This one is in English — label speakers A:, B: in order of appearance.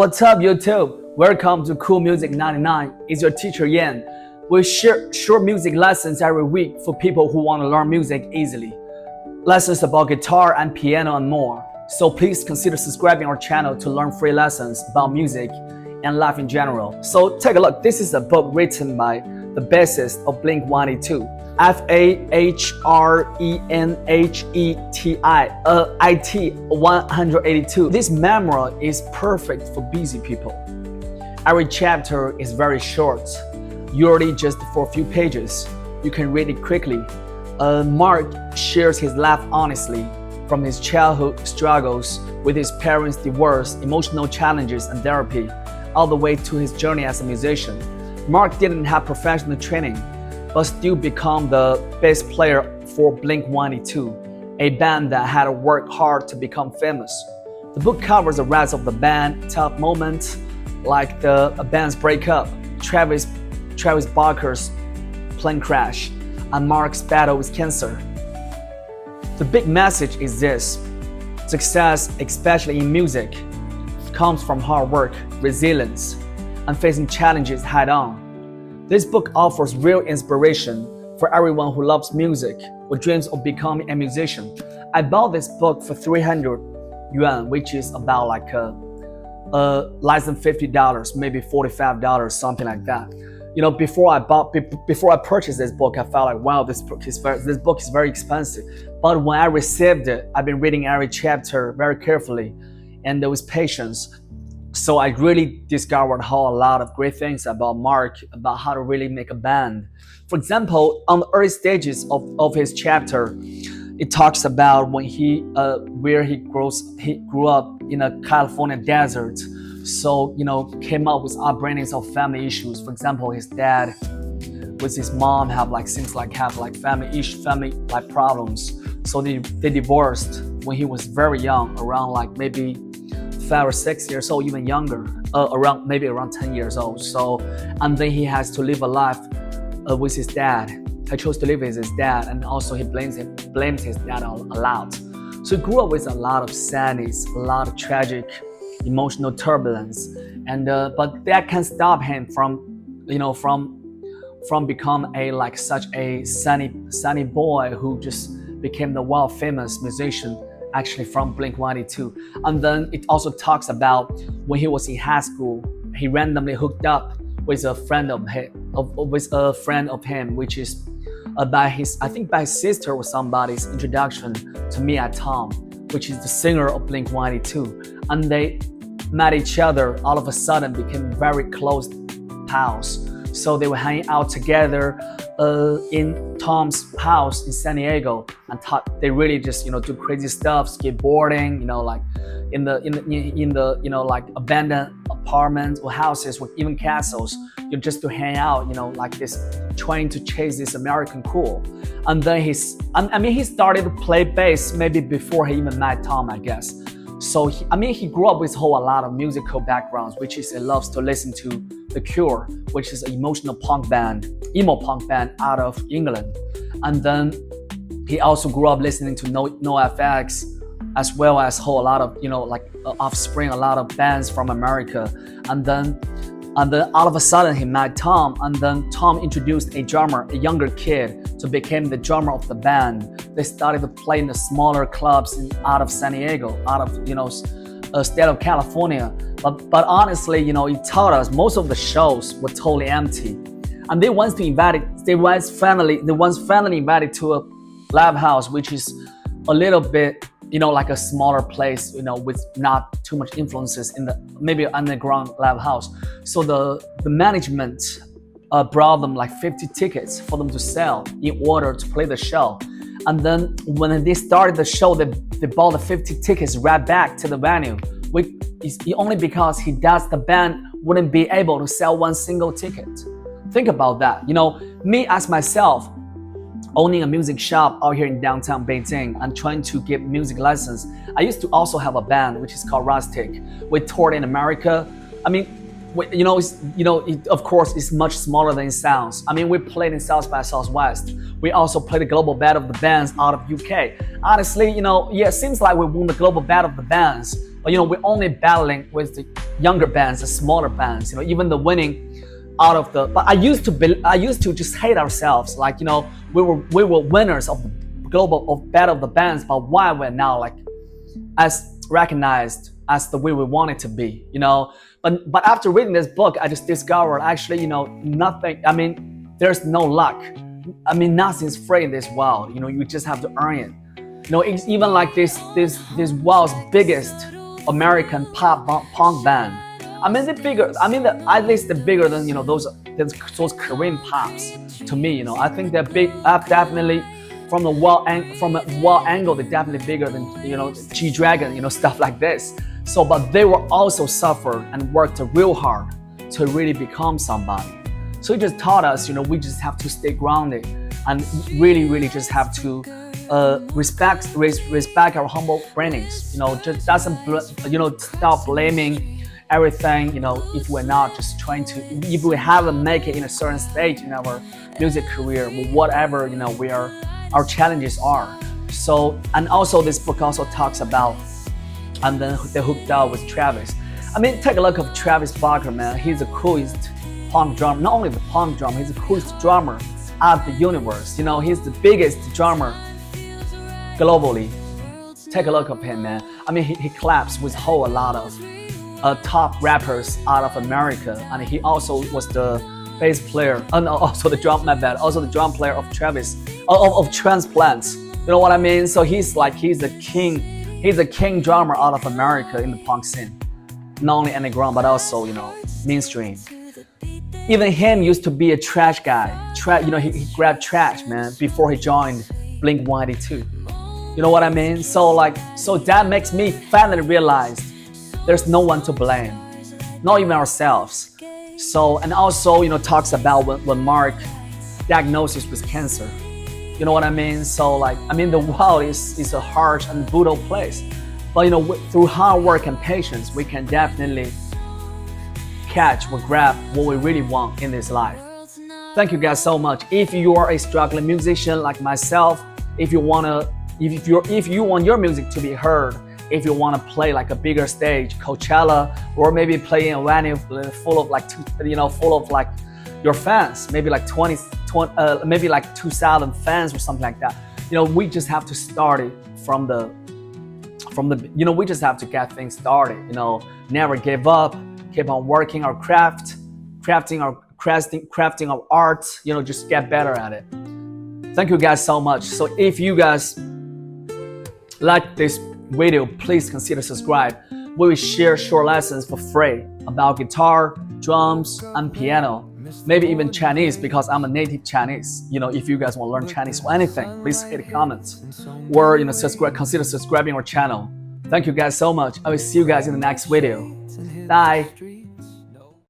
A: What's up, YouTube? Welcome to Cool Music 99. It's your teacher Yan. We share short music lessons every week for people who want to learn music easily. Lessons about guitar and piano and more. So please consider subscribing our channel to learn free lessons about music and life in general. So take a look. This is a book written by the bassist of Blink-182, F-A-H-R-E-N-H-E-T-I-IT 182. This memoir is perfect for busy people. Every chapter is very short, usually just for a few pages. You can read it quickly. Mark shares his life honestly, from his childhood struggles with his parents' divorce, emotional challenges and therapy, all the way to his journey as a musician. Mark didn't have professional training, but still became the bass player for Blink-182, a band that had to work hard to become famous. The book covers the rise of the band, tough moments like the band's breakup, Travis Barker's plane crash, and Mark's battle with cancer. The big message is this: success, especially in music, comes from hard work, resilience, and facing challenges head-on. This book offers real inspiration for everyone who loves music or dreams of becoming a musician. I bought this book for 300 yuan, which is about like less than $50, maybe $45, something like that. You know, before I purchased this book, I felt like, wow, this book is very expensive. But when I received it, I've been reading every chapter very carefully and with patience. So I really discovered a lot of great things about Mark, about how to really make a band. For example, on the early stages of his chapter, it talks about when where he grew up in a California desert. So, came up with upbringings of family issues. For example, his dad with his mom have family problems. So they divorced when he was very young, around like maybe 5 or 6 years old, even younger, around 10 years old. So, and then he has to live a life with his dad. He chose to live with his dad, and also he blames his dad a lot. So he grew up with a lot of sadness, a lot of tragic emotional turbulence, and but that can't stop him from become such a sunny boy who just became the world famous musician, actually from Blink-182. And then it also talks about when he was in high school, he randomly hooked up with a friend of him, which is by his sister or somebody's introduction to me at Tom, which is the singer of Blink-182. And they met each other, all of a sudden became very close pals. So they were hanging out together in Tom's house in San Diego, and they really just do crazy stuff, skateboarding, in the abandoned apartments or houses or even castles, just to hang out, like this, trying to chase this American cool. And then he started to play bass maybe before he even met Tom, I guess. So he grew up with a lot of musical backgrounds, which is he loves to listen to The Cure, which is an emo punk band out of England. And then he also grew up listening to NoFX, as well as a whole lot of Offspring, a lot of bands from America. And then all of a sudden he met Tom, and then Tom introduced a drummer, a younger kid, to become the drummer of the band. They started to play in the smaller clubs out of San Diego, out of state of California. But honestly, he taught us most of the shows were totally empty. And they once finally invited to a live house, which is a little bit like a smaller place, with not too much influences in the maybe underground live house. So the management brought them like 50 tickets for them to sell in order to play the show. And then when they started the show, they bought the 50 tickets right back to the venue, which is only because the band wouldn't be able to sell one single ticket. Think about that. Me as myself, owning a music shop out here in downtown Beijing and trying to give music lessons. I used to also have a band which is called Rustic. We toured in America. Of course, it's much smaller than it sounds. We played in South by Southwest. We also played the global battle of the bands out of UK. Honestly, it seems like we won the global battle of the bands But we're only battling with the younger bands, the smaller bands. Even the winning out of the. But I used to just hate ourselves. Like we were winners of the global battle of the bands. But why we're now like as recognized as the way we want it to be. But after reading this book, I just discovered actually nothing. I mean, there's no luck. I mean, nothing's free in this world. You just have to earn it. It's even like this world's biggest American pop punk band. I mean, they're bigger. I mean, at least they're bigger than those Korean pops. To me, I think they're big. Definitely from a world angle, they're definitely bigger than G-Dragon, stuff like this. So, but they were also suffered and worked real hard to really become somebody. So it just taught us, we just have to stay grounded and really just have to respect our humble beginnings. Just doesn't stop blaming everything. If we're not just trying to, if we haven't make it in a certain stage in our music career, whatever our challenges are. So, and also this book also talks about, and then they hooked up with Travis. I mean, take a look at Travis Barker, man. He's the coolest punk drummer. Not only the punk drummer, he's the coolest drummer of the universe. He's the biggest drummer globally. Take a look at him, man. I mean, he claps with a lot of top rappers out of America, and he also was the bass player, and also the drum player of Travis, of Transplants. You know what I mean? So he's the king drummer out of America in the punk scene. Not only underground, but also, mainstream. Even him used to be a trash guy. He grabbed trash, man, before he joined Blink-182. You know what I mean? So that makes me finally realize there's no one to blame, not even ourselves. So, and also, talks about when Mark diagnosed with cancer. You know what I mean? So the world is a harsh and brutal place. But through hard work and patience, we can definitely catch or grab what we really want in this life. Thank you guys so much. If you are a struggling musician like myself, if you want your music to be heard, if you want to play like a bigger stage, Coachella, or maybe play in a venue full of like your fans, maybe like 20 maybe like 2,000 fans or something like that. We just have to start it from the we just have to get things started. Never give up, keep on working our crafting our art. Just get better at it. Thank you guys so much. So if you guys like this video, please consider subscribe. We will share short lessons for free about guitar, drums, and piano. Maybe even Chinese, because I'm a native Chinese. If you guys want to learn Chinese or anything, please hit the comments or consider subscribing our channel. Thank you guys so much. I will see you guys in the next video. Bye.